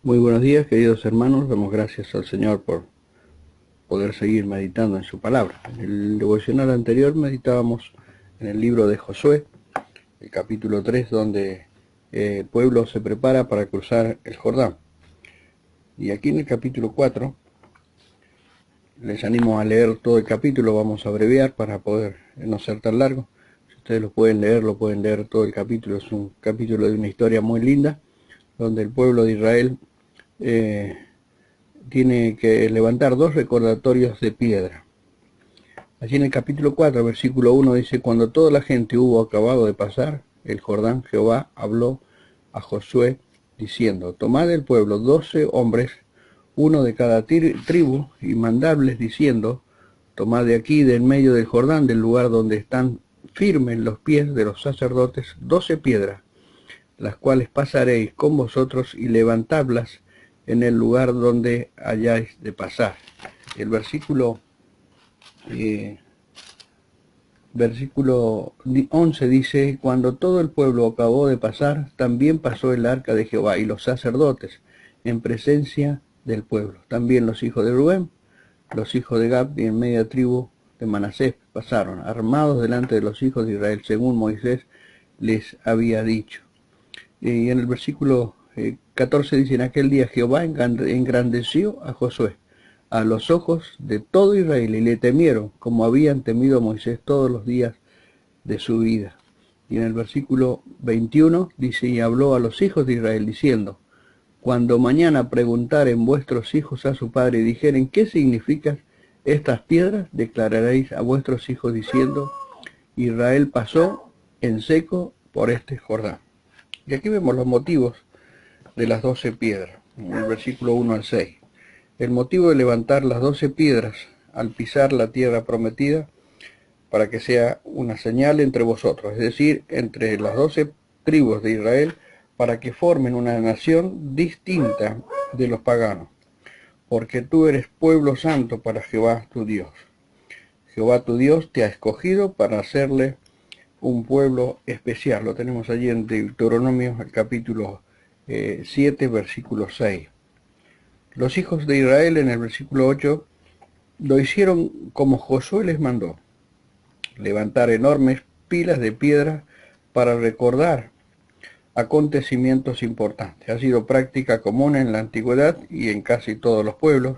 Muy buenos días, queridos hermanos. Damos gracias al Señor por poder seguir meditando en su palabra. En el devocional anterior meditábamos en el libro de Josué, el capítulo 3, donde el pueblo se prepara para cruzar el Jordán. Y aquí en el capítulo 4, les animo a leer todo el capítulo, vamos a abreviar para poder no ser tan largo. Si ustedes lo pueden leer todo el capítulo. Es un capítulo de una historia muy linda, donde el pueblo de Israel tiene que levantar dos recordatorios de piedra. Allí en el capítulo 4, versículo 1 dice: cuando toda la gente hubo acabado de pasar el Jordán, Jehová habló a Josué diciendo: tomad del pueblo 12 hombres, uno de cada tribu, y mandadles diciendo: tomad de aquí, de en medio del Jordán, del lugar donde están firmes los pies de los sacerdotes, 12 piedras, las cuales pasaréis con vosotros, y levantadlas en el lugar donde hayáis de pasar. El versículo 11 dice: cuando todo el pueblo acabó de pasar, también pasó el arca de Jehová y los sacerdotes en presencia del pueblo. También los hijos de Rubén, los hijos de Gad y en media tribu de Manasés pasaron, armados delante de los hijos de Israel, según Moisés les había dicho. Y en el versículo 14 dice: en aquel día Jehová engrandeció a Josué a los ojos de todo Israel, y le temieron como habían temido a Moisés todos los días de su vida. Y en el versículo 21 dice: y habló a los hijos de Israel diciendo: cuando mañana preguntaren vuestros hijos a su padre y dijeren: ¿qué significan estas piedras? Declararéis a vuestros hijos diciendo: Israel pasó en seco por este Jordán. Y aquí vemos los motivos de las 12 piedras, en el versículo 1 al 6. El motivo de levantar las 12 piedras al pisar la tierra prometida, para que sea una señal entre vosotros, es decir, entre las 12 tribus de Israel, para que formen una nación distinta de los paganos, porque tú eres pueblo santo para Jehová tu Dios. Jehová tu Dios te ha escogido para hacerle un pueblo especial. Lo tenemos allí en Deuteronomio, el capítulo 7, versículo 6. Los hijos de Israel, en el versículo 8, lo hicieron como Josué les mandó: levantar enormes pilas de piedra para recordar acontecimientos importantes. Ha sido práctica común en la antigüedad y en casi todos los pueblos,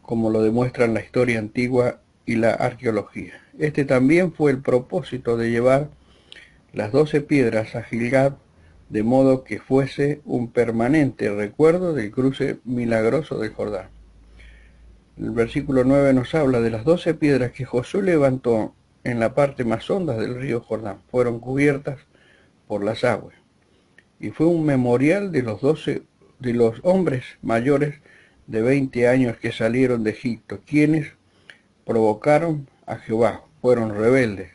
como lo demuestran la historia antigua y la arqueología. Este también fue el propósito de llevar las 12 piedras a Gilgad, de modo que fuese un permanente recuerdo del cruce milagroso del Jordán. El versículo 9 nos habla de las 12 piedras que Josué levantó en la parte más honda del río Jordán. Fueron cubiertas por las aguas. Y fue un memorial de los hombres mayores de 20 años que salieron de Egipto, quienes provocaron a Jehová. Fueron rebeldes,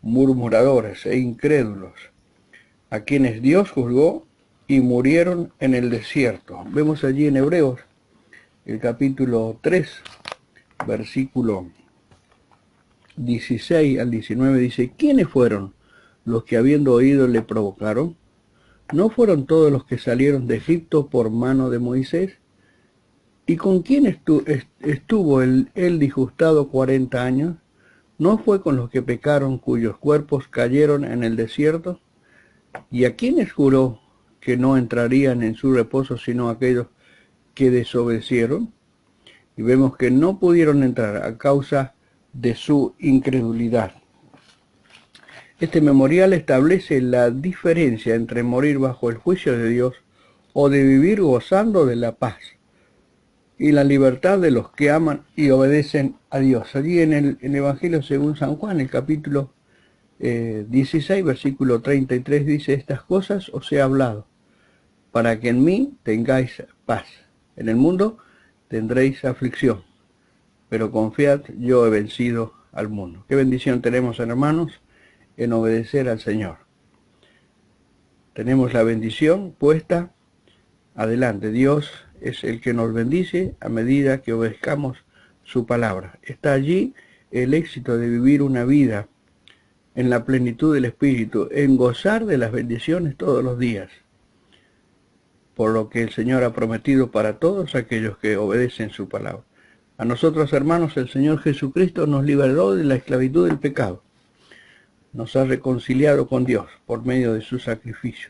murmuradores e incrédulos, a quienes Dios juzgó y murieron en el desierto. Vemos allí en Hebreos, el capítulo 3, versículo 16 al 19, dice: ¿quiénes fueron los que habiendo oído le provocaron? ¿No fueron todos los que salieron de Egipto por mano de Moisés? ¿Y con quién estuvo él disgustado 40 años? ¿No fue con los que pecaron, cuyos cuerpos cayeron en el desierto? ¿Y a quiénes juró que no entrarían en su reposo sino aquellos que desobedecieron? Y vemos que no pudieron entrar a causa de su incredulidad. Este memorial establece la diferencia entre morir bajo el juicio de Dios o de vivir gozando de la paz y la libertad de los que aman y obedecen a Dios. Allí en el Evangelio según San Juan, el capítulo 16, versículo 33, dice: estas cosas os he hablado, para que en mí tengáis paz. En el mundo tendréis aflicción, pero confiad, yo he vencido al mundo. Qué bendición tenemos, hermanos, en obedecer al Señor. Tenemos la bendición puesta adelante. Dios es el que nos bendice a medida que obedezcamos su palabra. Está allí el éxito de vivir una vida en la plenitud del Espíritu, en gozar de las bendiciones todos los días. por lo que el Señor ha prometido para todos aquellos que obedecen su palabra. A nosotros, hermanos, el Señor Jesucristo nos liberó de la esclavitud del pecado. Nos ha reconciliado con Dios por medio de su sacrificio,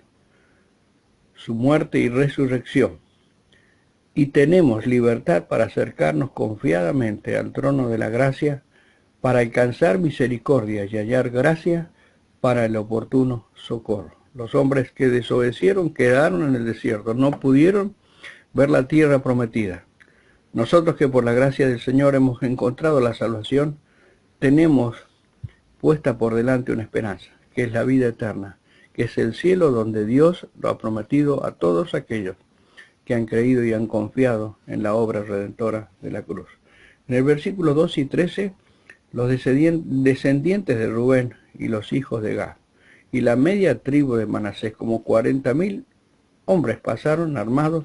su muerte y resurrección. Y tenemos libertad para acercarnos confiadamente al trono de la gracia, para alcanzar misericordia y hallar gracia para el oportuno socorro. Los hombres que desobedecieron quedaron en el desierto, no pudieron ver la tierra prometida. Nosotros que por la gracia del Señor hemos encontrado la salvación, tenemos puesta por delante una esperanza, que es la vida eterna, que es el cielo donde Dios lo ha prometido a todos aquellos que han creído y han confiado en la obra redentora de la cruz. En el versículo 2 y 13, los descendientes de Rubén y los hijos de Gad, y la media tribu de Manasés, como 40.000 hombres pasaron armados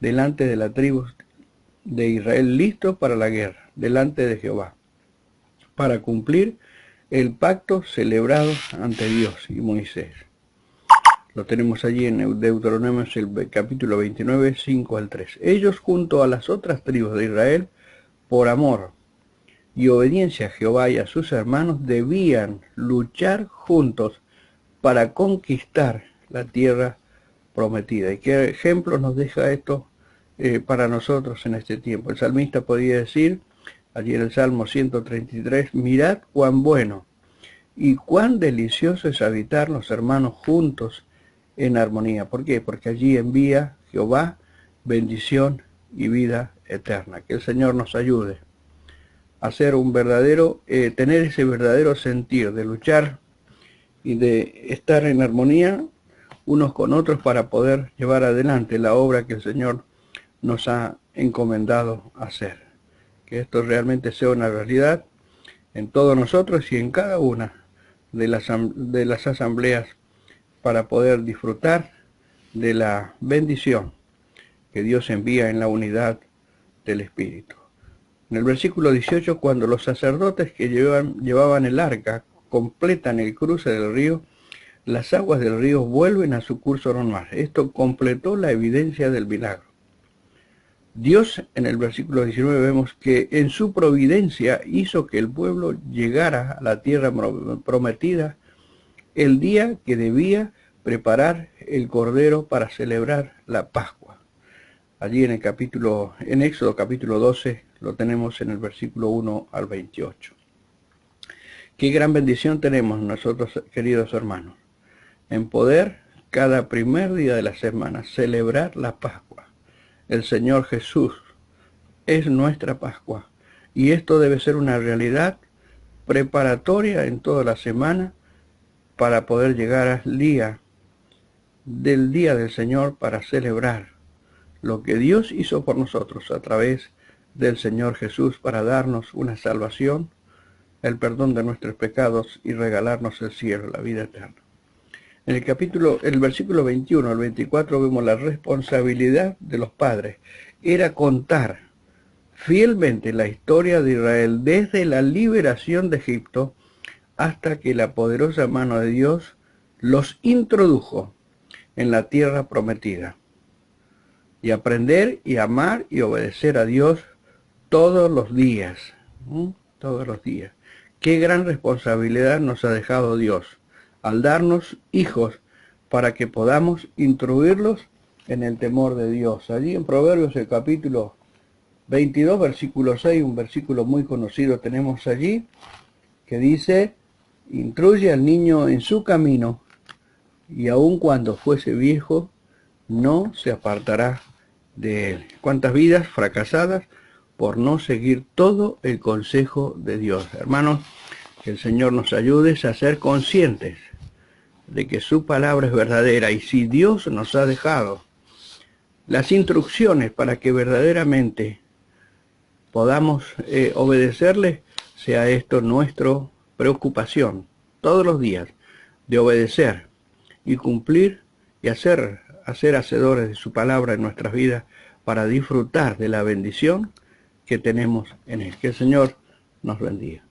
delante de la tribu de Israel, listos para la guerra, delante de Jehová, para cumplir el pacto celebrado ante Dios y Moisés. Lo tenemos allí en Deuteronomio, el capítulo 29, 5 al 3. Ellos, junto a las otras tribus de Israel, por amor y obediencia a Jehová y a sus hermanos, debían luchar juntos para conquistar la tierra prometida. ¿Y qué ejemplo nos deja esto para nosotros en este tiempo? El salmista podía decir, allí en el Salmo 133, mirad cuán bueno y cuán delicioso es habitar los hermanos juntos en armonía. ¿Por qué? Porque allí envía Jehová bendición y vida eterna. Que el Señor nos ayude a hacer tener ese verdadero sentir de luchar y de estar en armonía unos con otros para poder llevar adelante la obra que el Señor nos ha encomendado hacer. Que esto realmente sea una realidad en todos nosotros y en cada una de las asambleas, para poder disfrutar de la bendición que Dios envía en la unidad del Espíritu. En el versículo 18, cuando los sacerdotes que llevaban el arca completan el cruce del río, las aguas del río vuelven a su curso normal. Esto completó la evidencia del milagro. Dios, en el versículo 19, vemos que en su providencia hizo que el pueblo llegara a la tierra prometida el día que debía preparar el cordero para celebrar la Pascua. Allí en Éxodo capítulo 12, lo tenemos en el versículo 1 al 28. Qué gran bendición tenemos nosotros, queridos hermanos, en poder cada primer día de la semana celebrar la Pascua. El Señor Jesús es nuestra Pascua, y esto debe ser una realidad preparatoria en toda la semana para poder llegar al día del Señor, para celebrar lo que Dios hizo por nosotros a través del Señor Jesús, para darnos una salvación, el perdón de nuestros pecados y regalarnos el cielo, la vida eterna. En el versículo 21 al 24 vemos la responsabilidad de los padres. Era contar fielmente la historia de Israel desde la liberación de Egipto hasta que la poderosa mano de Dios los introdujo en la tierra prometida. Y aprender y amar y obedecer a Dios todos los días. Todos los días. Qué gran responsabilidad nos ha dejado Dios al darnos hijos para que podamos instruirlos en el temor de Dios. Allí en Proverbios, el capítulo 22, versículo 6, un versículo muy conocido tenemos allí, que dice: instruye al niño en su camino, y aun cuando fuese viejo, no se apartará de él. ¿Cuántas vidas fracasadas por no seguir todo el consejo de Dios? Hermanos, que el Señor nos ayude a ser conscientes de que su palabra es verdadera, y si Dios nos ha dejado las instrucciones para que verdaderamente podamos obedecerle, sea esto nuestra preocupación todos los días, de obedecer y cumplir y ser hacedores de su palabra en nuestras vidas, para disfrutar de la bendición que tenemos en él. Que el Señor nos bendiga.